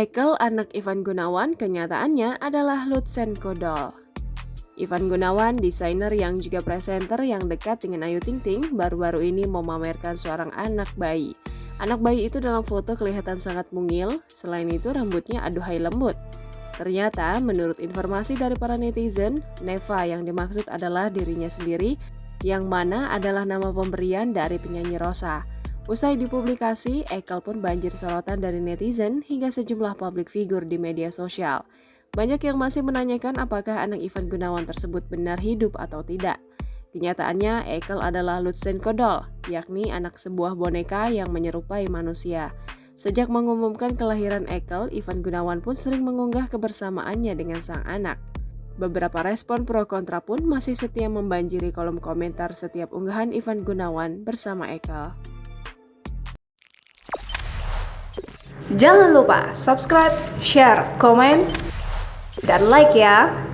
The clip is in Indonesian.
Ekel, anak Ivan Gunawan, kenyataannya adalah Lutsenko Doll. Ivan Gunawan, desainer yang juga presenter yang dekat dengan Ayu Ting Ting, baru-baru ini memamerkan seorang anak bayi. Anak bayi itu dalam foto kelihatan sangat mungil, selain itu rambutnya aduhai lembut. Ternyata, menurut informasi dari para netizen, Neva yang dimaksud adalah dirinya sendiri, yang mana adalah nama pemberian dari penyanyi Rosa. Usai dipublikasi, Ekel pun banjir sorotan dari netizen hingga sejumlah publik figur di media sosial. Banyak yang masih menanyakan apakah anak Ivan Gunawan tersebut benar hidup atau tidak. Kenyataannya, Ekel adalah Lutsenko Doll, yakni anak sebuah boneka yang menyerupai manusia. Sejak mengumumkan kelahiran Ekel, Ivan Gunawan pun sering mengunggah kebersamaannya dengan sang anak. Beberapa respon pro kontra pun masih setia membanjiri kolom komentar setiap unggahan Ivan Gunawan bersama Ekel. Jangan lupa subscribe, share, komen, dan like ya!